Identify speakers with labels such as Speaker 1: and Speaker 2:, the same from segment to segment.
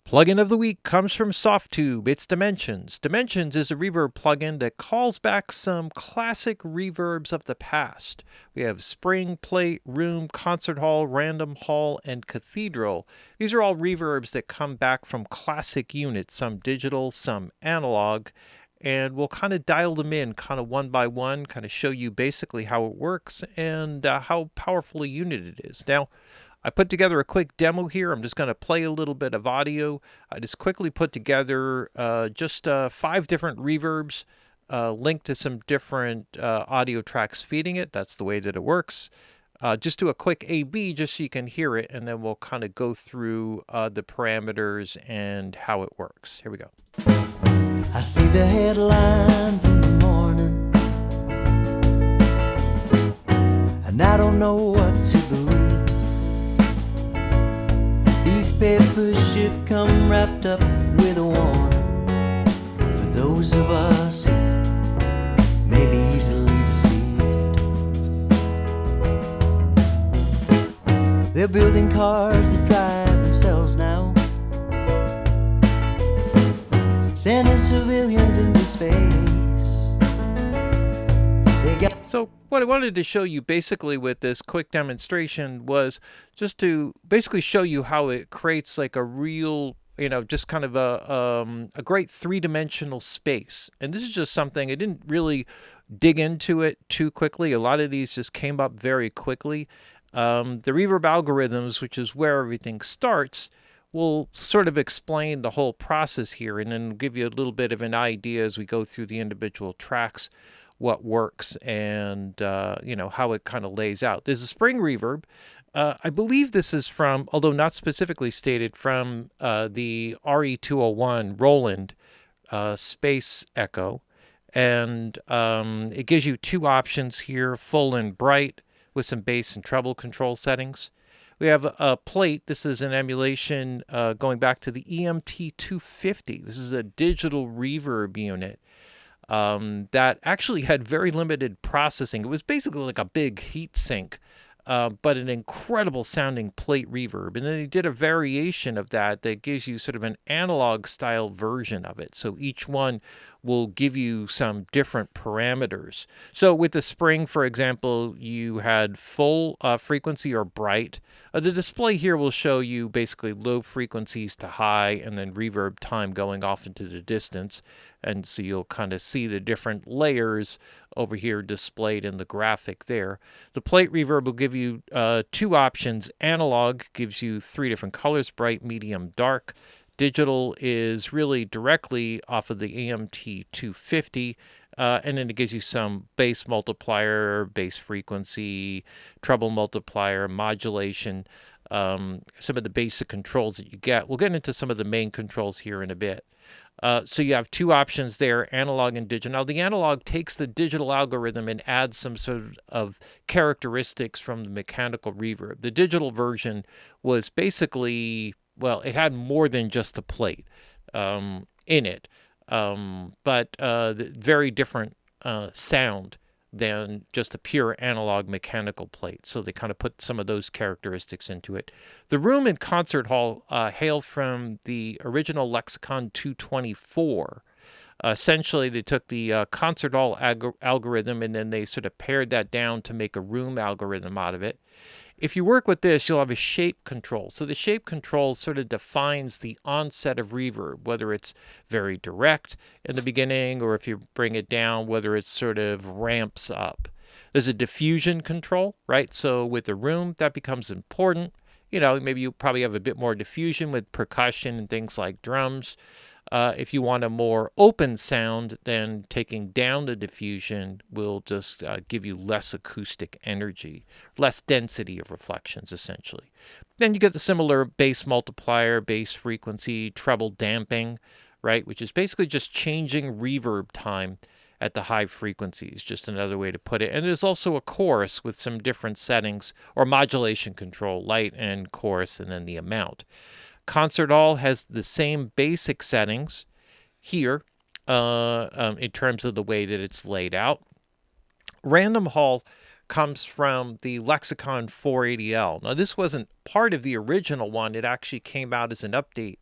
Speaker 1: Plugin of the week comes from Softube. It's Dimensions. Dimensions is a reverb plugin that calls back some classic reverbs of the past. We have Spring, Plate, Room, Concert Hall, Random Hall, and Cathedral. These are all reverbs that come back from classic units, some digital, some analog, and we'll kind of dial them in kind of one by one, kind of show you basically how it works and how powerful a unit it is. Now, I put together a quick demo here. I'm just going to play a little bit of audio. I just quickly put together just 5 different reverbs, linked to some different audio tracks feeding it. That's the way that it works. Just do a quick A/B just so you can hear it, and then we'll kind of go through the parameters and how it works. Here we go.
Speaker 2: I see the headlines in the morning, and I don't know what to believe. These papers should come wrapped up with a warning for those of us who may be easily deceived. They're building cars that drive themselves now, sending civilians into space.
Speaker 1: So what I wanted to show you basically with this quick demonstration was just to basically show you how it creates like a real, just kind of a great three-dimensional space. And this is just something, I didn't really dig into it too quickly. A lot of these just came up very quickly. The reverb algorithms, which is where everything starts, will sort of explain the whole process here and then give you a little bit of an idea as we go through the individual tracks, what works and, how it kind of lays out. There's a spring reverb. I believe this is from, although not specifically stated, from the RE201 Roland Space Echo. And it gives you 2 options here, full and bright, with some bass and treble control settings. We have a plate. This is an emulation going back to the EMT250. This is a digital reverb unit that actually had very limited processing. It was basically like a big heat sink, but an incredible sounding plate reverb. And then he did a variation of that gives you sort of an analog style version of it. So each one will give you some different parameters. So with the spring, for example, you had full frequency or bright. The display here will show you basically low frequencies to high and then reverb time going off into the distance. And so you'll kind of see the different layers over here displayed in the graphic there. The plate reverb will give you 2 options. Analog gives you 3 different colors, bright, medium, dark. Digital is really directly off of the EMT250, and then it gives you some bass multiplier, bass frequency, treble multiplier, modulation, some of the basic controls that you get. We'll get into some of the main controls here in a bit. So you have 2 options there, analog and digital. Now, the analog takes the digital algorithm and adds some sort of characteristics from the mechanical reverb. The digital version was basically, well, it had more than just the plate in it, but very different sound than just a pure analog mechanical plate. So they kind of put some of those characteristics into it. The room and concert hall hail from the original Lexicon 224. Essentially, they took the concert hall algorithm and then they sort of pared that down to make a room algorithm out of it. If you work with this, you'll have a shape control. So the shape control sort of defines the onset of reverb, whether it's very direct in the beginning or if you bring it down, whether it sort of ramps up. There's a diffusion control, right? So with the room, that becomes important. Maybe you probably have a bit more diffusion with percussion and things like drums. If you want a more open sound, then taking down the diffusion will just give you less acoustic energy, less density of reflections, essentially. Then you get the similar bass multiplier, bass frequency, treble damping, right, which is basically just changing reverb time at the high frequencies, just another way to put it. And there's also a chorus with some different settings, or modulation control, light and chorus, and then the amount. Concert hall has the same basic settings here in terms of the way that it's laid out. Random hall comes from the Lexicon 480L. Now, this wasn't part of the original one. It actually came out as an update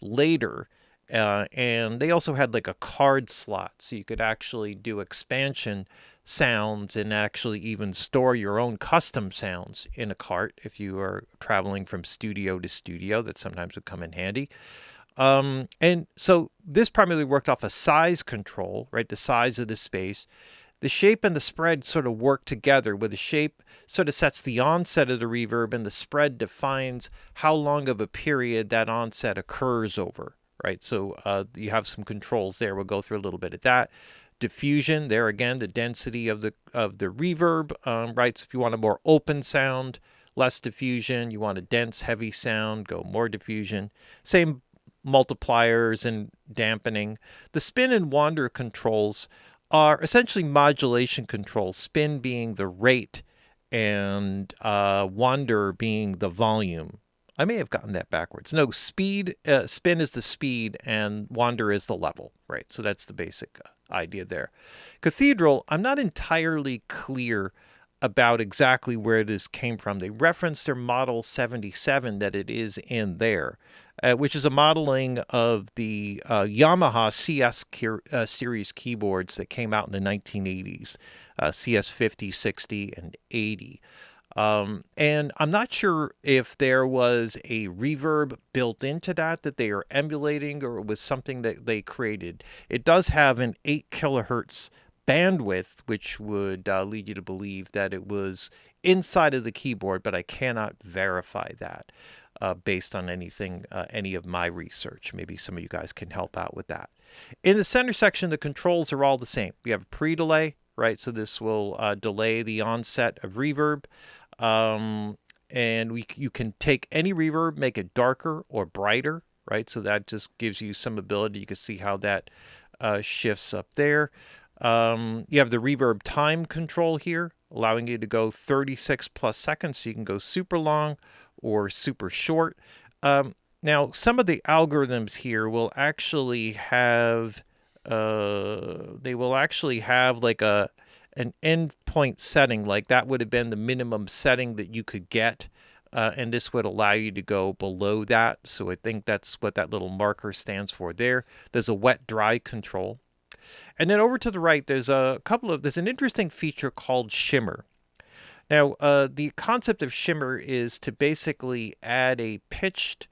Speaker 1: later. And they also had like a card slot, so you could actually do expansion sounds and actually even store your own custom sounds in a cart if you are traveling from studio to studio. That sometimes would come in handy. And so this primarily worked off a size control, right? The size of the space. The shape and the spread sort of work together, where the shape sort of sets the onset of the reverb and the spread defines how long of a period that onset occurs over, right? So you have some controls there. We'll go through a little bit of that. Diffusion, there again, the density of the reverb, right? So if you want a more open sound, less diffusion. You want a dense, heavy sound, go more diffusion. Same multipliers and dampening. The spin and wander controls are essentially modulation controls, spin being the rate and wander being the volume. I may have gotten that backwards. No, spin is the speed and wander is the level, right? So that's the basic idea there. Cathedral, I'm not entirely clear about exactly where this came from. They reference their Model 77 that it is in there, which is a modeling of the Yamaha CS series keyboards that came out in the 1980s, CS 50, 60, and 80. And I'm not sure if there was a reverb built into that they are emulating, or it was something that they created. It does have an 8 kilohertz bandwidth, which would lead you to believe that it was inside of the keyboard, but I cannot verify that based on anything, any of my research. Maybe some of you guys can help out with that. In the center section, the controls are all the same. We have a pre-delay, right? So this will delay the onset of reverb. And you can take any reverb, make it darker or brighter, right? So that just gives you some ability. You can see how that shifts up there. You have the reverb time control here, allowing you to go 36 plus seconds. So you can go super long or super short. Now, some of the algorithms here will actually have, like an endpoint setting, like that would have been the minimum setting that you could get. And this would allow you to go below that. So I think that's what that little marker stands for there. There's a wet dry control. And then over to the right, there's an interesting feature called shimmer. Now, the concept of shimmer is to basically add a pitched,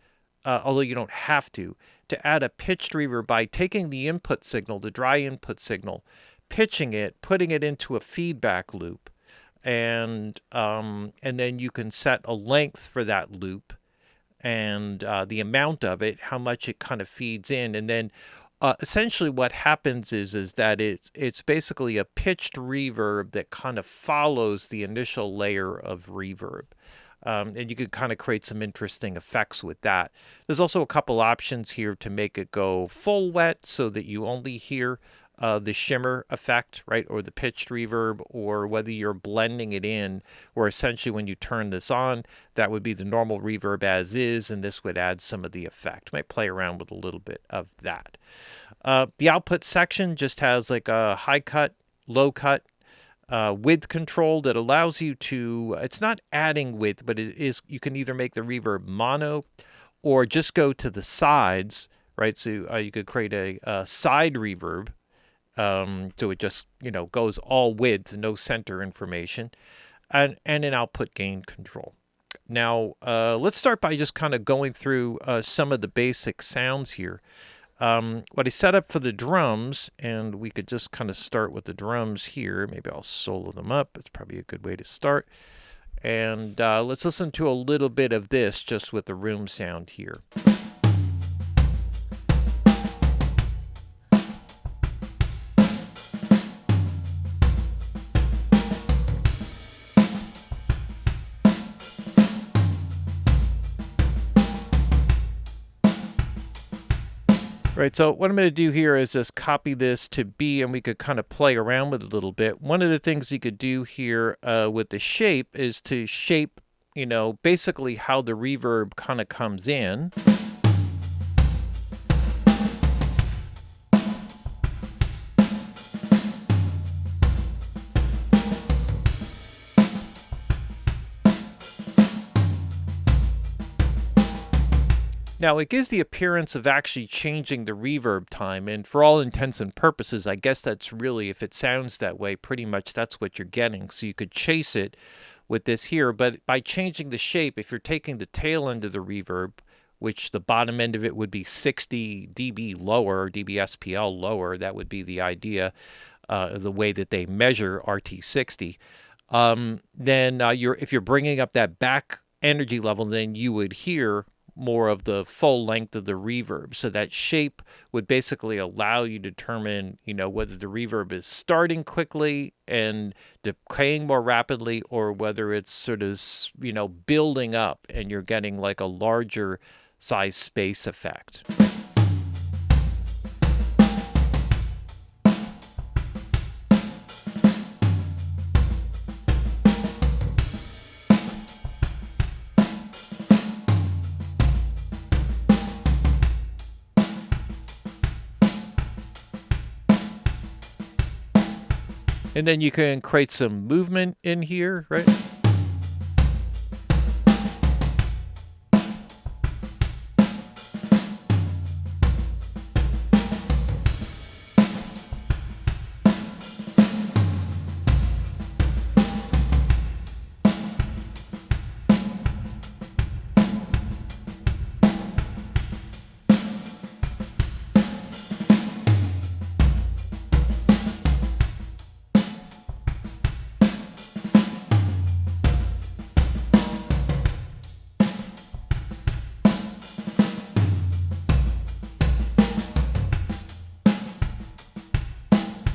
Speaker 1: although you don't have to add a pitched reverb by taking the input signal, the dry input signal, pitching it, putting it into a feedback loop, and then you can set a length for that loop and the amount of it, how much it kind of feeds in, and then essentially what happens is that it's basically a pitched reverb that kind of follows the initial layer of reverb. And you could kind of create some interesting effects with that. There's also a couple options here to make it go full wet so that you only hear the shimmer effect, right, or the pitched reverb, or whether you're blending it in, where essentially when you turn this on, that would be the normal reverb as is, and this would add some of the effect. Might play around with a little bit of that. The output section just has like a high cut, low cut, width control that allows you to, it's not adding width, but it is, you can either make the reverb mono or just go to the sides, right? So you could create a side reverb. So it just, goes all width, no center information, and an output gain control. Now, let's start by just kind of going through some of the basic sounds here. What I set up for the drums, and we could just kind of start with the drums here. Maybe I'll solo them up. It's probably a good way to start. And let's listen to a little bit of this just with the room sound here. Right, so what I'm going to do here is just copy this to B, and we could kind of play around with it a little bit. One of the things you could do here with the shape is to shape, basically how the reverb kind of comes in. Now, it gives the appearance of actually changing the reverb time, and for all intents and purposes, I guess that's really, if it sounds that way, pretty much that's what you're getting. So you could chase it with this here, but by changing the shape, if you're taking the tail end of the reverb, which the bottom end of it would be 60 dB lower, or dB SPL lower, that would be the idea, the way that they measure RT60, then if you're bringing up that back energy level, then you would hear more of the full length of the reverb. So that shape would basically allow you to determine, whether the reverb is starting quickly and decaying more rapidly, or whether it's sort of, building up and you're getting like a larger size space effect. And then you can create some movement in here, right?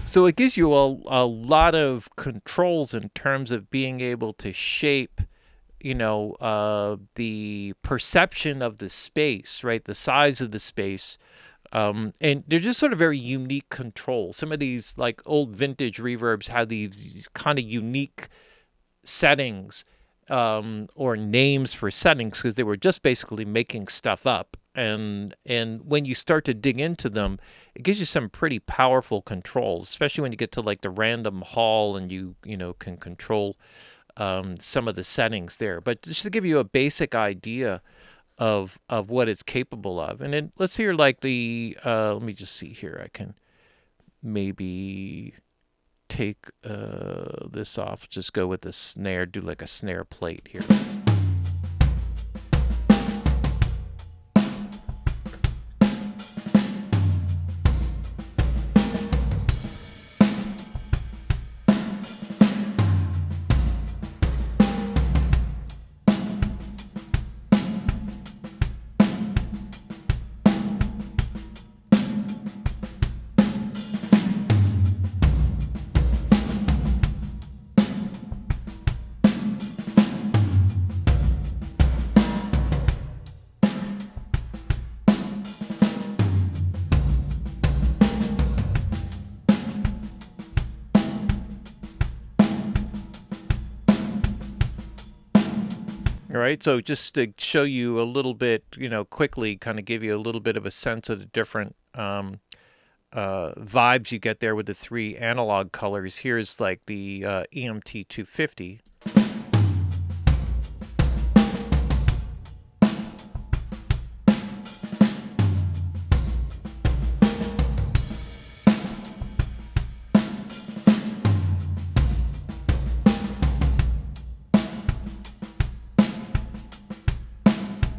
Speaker 1: So it gives you a lot of controls in terms of being able to shape, the perception of the space, right? The size of the space. And they're just sort of very unique controls. Some of these like old vintage reverbs have these kind of unique settings, or names for settings, because they were just basically making stuff up. And when you start to dig into them, it gives you some pretty powerful controls, especially when you get to like the random hall and you can control some of the settings there. But just to give you a basic idea of what it's capable of. And then let's hear like the let me just see here. I can maybe take this off, just go with the snare, do like a snare plate here. All right, so just to show you a little bit, quickly, kind of give you a little bit of a sense of the different vibes you get there with the three analog colors. Here's like the EMT 250.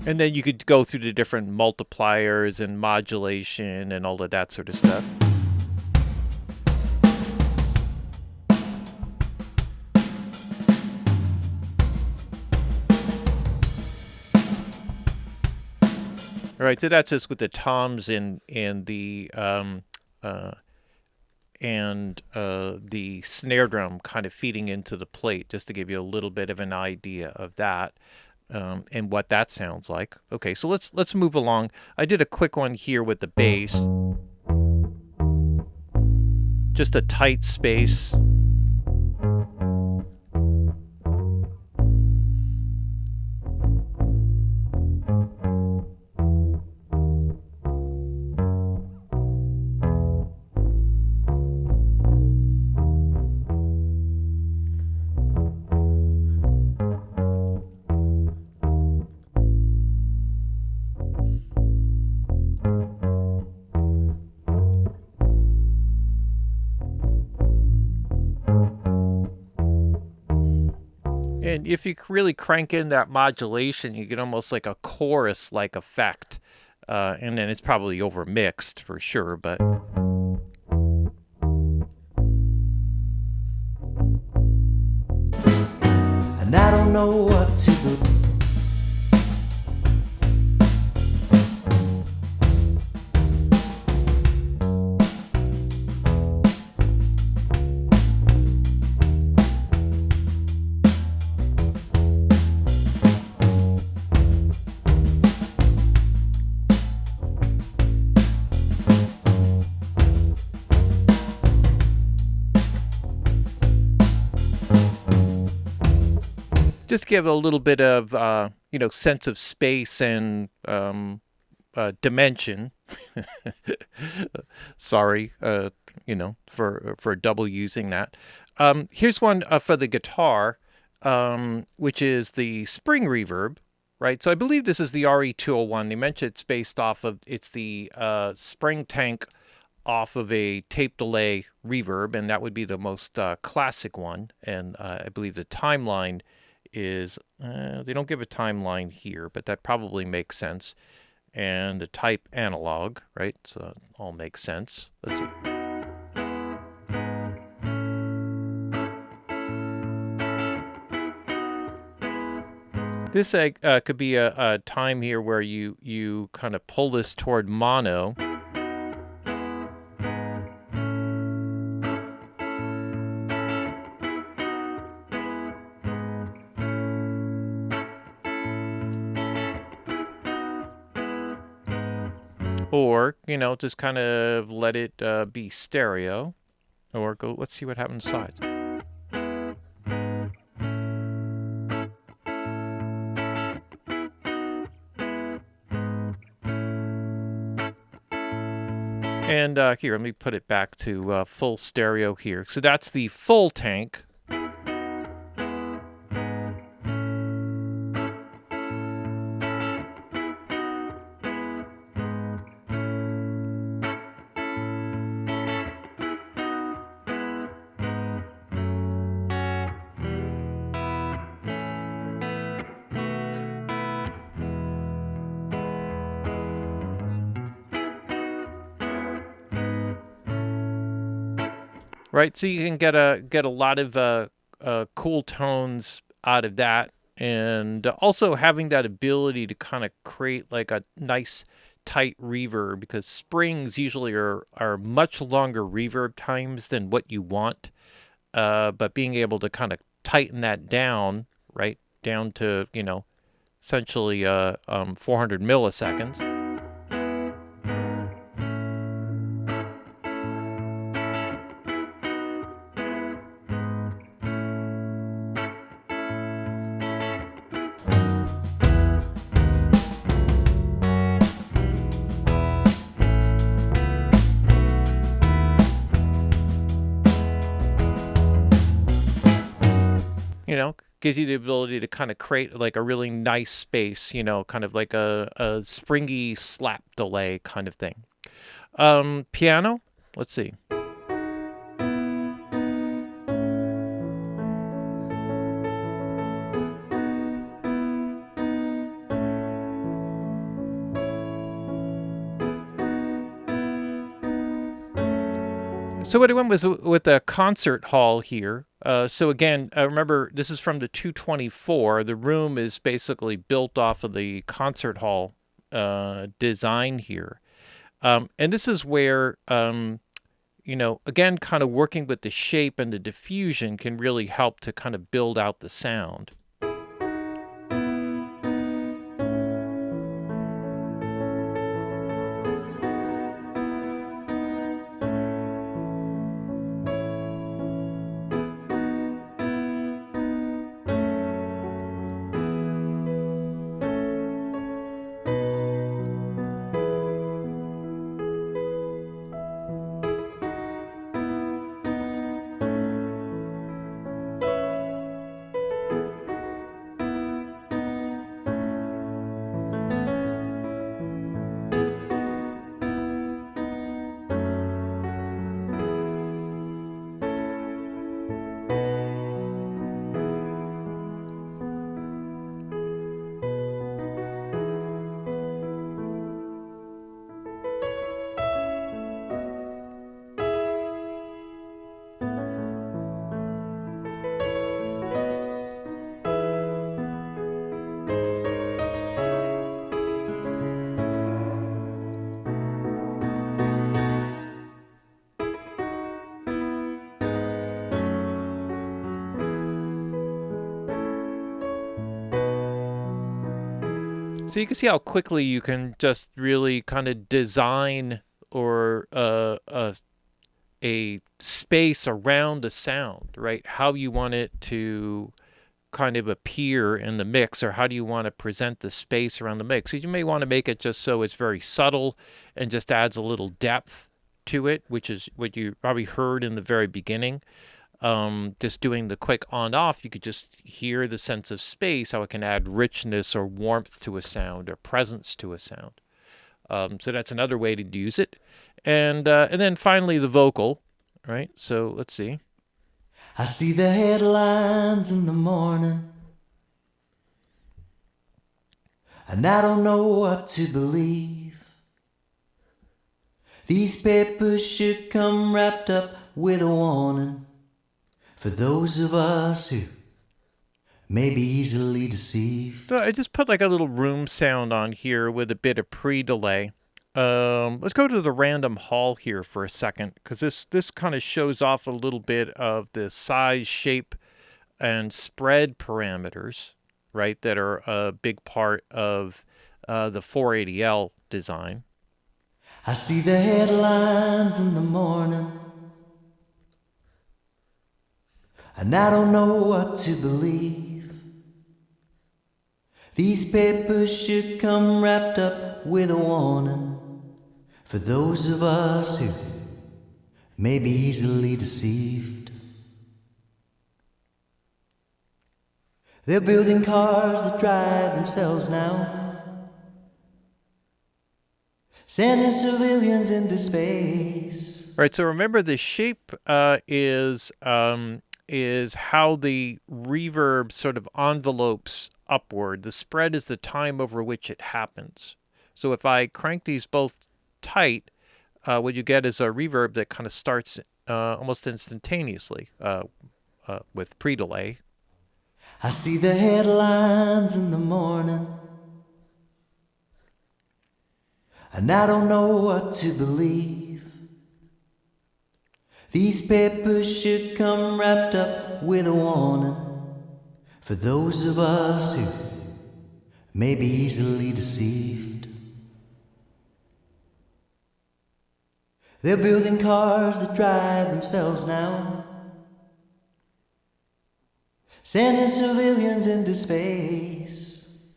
Speaker 1: And then you could go through the different multipliers and modulation and all of that sort of stuff. All right, so that's just with the toms and the snare drum kind of feeding into the plate, just to give you a little bit of an idea of that. And what that sounds like. Okay, so let's move along. I did a quick one here with the bass. Just a tight space. And if you really crank in that modulation, you get almost like a chorus-like effect. And then it's probably overmixed for sure, but...
Speaker 2: And I don't know what to do.
Speaker 1: Just give a little bit of, sense of space and dimension. Sorry, for double using that. Here's one for the guitar, which is the spring reverb, right? So I believe this is the RE201. They mentioned it's based off of, it's the spring tank off of a tape delay reverb, and that would be the most classic one. And I believe the timeline is, they don't give a timeline here, but that probably makes sense. And the type analog, right? So it all makes sense. Let's see. This could be a time here where you kind of pull this toward mono. Or, just kind of let it be stereo. Or go, let's see what happens sides. And here, let me put it back to full stereo here. So that's the full tank. Right, so you can get a lot of cool tones out of that, and also having that ability to kind of create like a nice tight reverb, because springs usually are much longer reverb times than what you want, but being able to kind of tighten that down, right, down to essentially 400 milliseconds. Gives you the ability to kind of create like a really nice space, kind of like a springy slap delay kind of thing. Piano, let's see. So what I went was with a concert hall here. So again, remember, this is from the 224. The room is basically built off of the concert hall design here. And this is where, again, kind of working with the shape and the diffusion can really help to kind of build out the sound. So you can see how quickly you can just really kind of design or a space around a sound, right? How you want it to kind of appear in the mix, or how do you want to present the space around the mix. So you may want to make it just so it's very subtle and just adds a little depth to it, which is what you probably heard in the very beginning. Just doing the quick on off, you could just hear the sense of space, how it can add richness or warmth to a sound or presence to a sound. So that's another way to use it. And then finally the vocal, right? So let's see.
Speaker 2: I see the headlines in the morning, and I don't know what to believe. These papers should come wrapped up with a warning for those of us who may be easily deceived.
Speaker 1: So I just put like a little room sound on here with a bit of pre-delay. Let's go to the random hall here for a second, because this kind of shows off a little bit of the size, shape, and spread parameters, right, that are a big part of the 480L design.
Speaker 2: I see the headlines in the morning, and I don't know what to believe. These papers should come wrapped up with a warning for those of us who may be easily deceived. They're building cars that drive themselves now, sending civilians into space.
Speaker 1: All right, so remember the shape is how the reverb sort of envelopes upward. The spread is the time over which it happens. So if I crank these both tight, what you get is a reverb that kind of starts almost instantaneously with pre-delay.
Speaker 2: I see the headlines in the morning, and I don't know what to believe. These papers should come wrapped up with a warning for those of us who may be easily deceived. They're building cars that drive themselves now, sending civilians into space.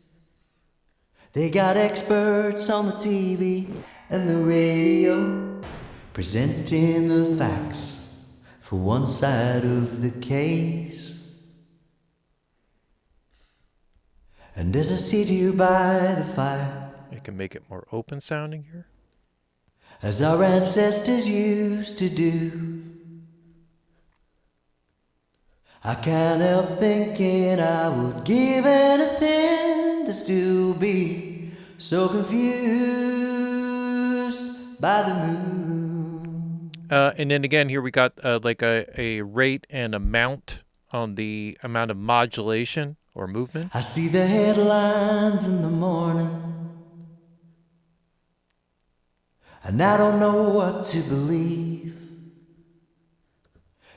Speaker 2: They got experts on the TV and the radio, presenting the facts for one side of the case. And as I sit here by the fire,
Speaker 1: You can make it more open sounding here.
Speaker 2: as our ancestors used to do, I can't help thinking I would give anything to still be so confused by the moon.
Speaker 1: And then again, here we got like a rate and amount on the amount of modulation or movement.
Speaker 2: I see the headlines in the morning, and I don't know what to believe.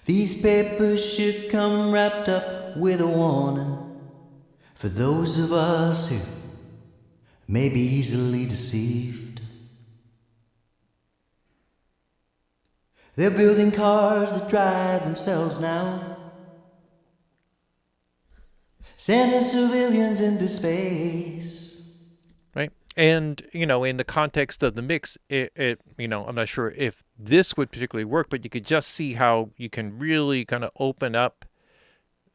Speaker 2: These papers should come wrapped up with a warning for those of us who may be easily deceived. They're building cars that drive themselves now, sending civilians into space.
Speaker 1: Right. And, in the context of the mix, it I'm not sure if this would particularly work, but you could just see how you can really kind of open up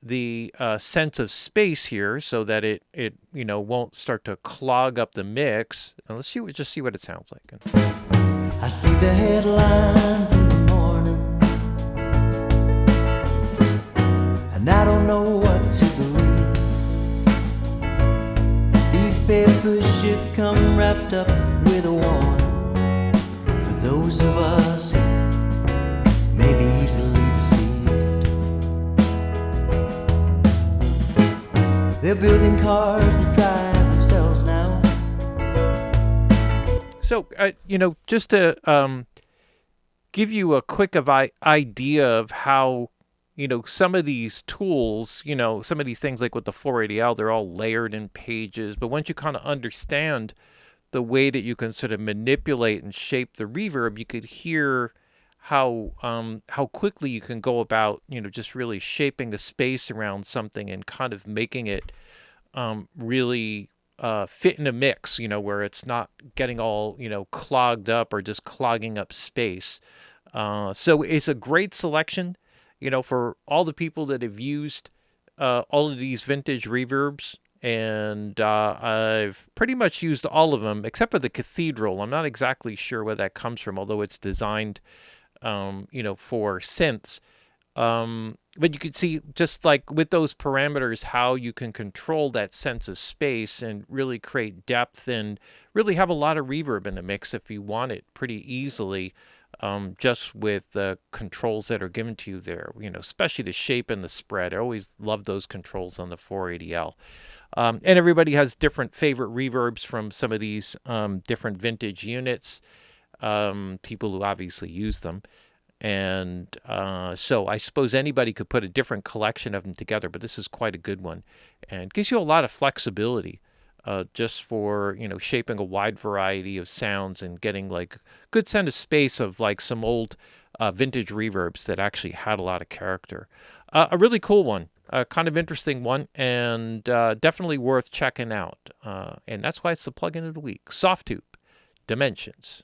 Speaker 1: the sense of space here so that it won't start to clog up the mix. And let's just see what it sounds like.
Speaker 2: I see the headlines in the morning, and I don't know what to believe. These papers should come wrapped up with a warning for those of us who may be easily deceived. They're building cars that drive themselves now.
Speaker 1: So, just to give you a quick idea of how some of these tools, some of these things like with the 480L, they're all layered in pages. But once you kind of understand the way that you can sort of manipulate and shape the reverb, you could hear how quickly you can go about, just really shaping the space around something and kind of making it really fit in a mix, where it's not getting all, clogged up or just clogging up space. So it's a great selection, for all the people that have used all of these vintage reverbs. And I've pretty much used all of them except for the Cathedral. I'm not exactly sure where that comes from, although it's designed, for synths. But you can see, just like with those parameters, how you can control that sense of space and really create depth and really have a lot of reverb in the mix if you want it pretty easily, just with the controls that are given to you there, especially the shape and the spread. I always love those controls on the 480L. And everybody has different favorite reverbs from some of these different vintage units, people who obviously use them. And so I suppose anybody could put a different collection of them together, but this is quite a good one. And gives you a lot of flexibility just for, shaping a wide variety of sounds and getting like good sense of space of like some old vintage reverbs that actually had a lot of character. A really cool one. Kind of interesting one, and definitely worth checking out. And that's why it's the plugin of the week. Softube Dimensions.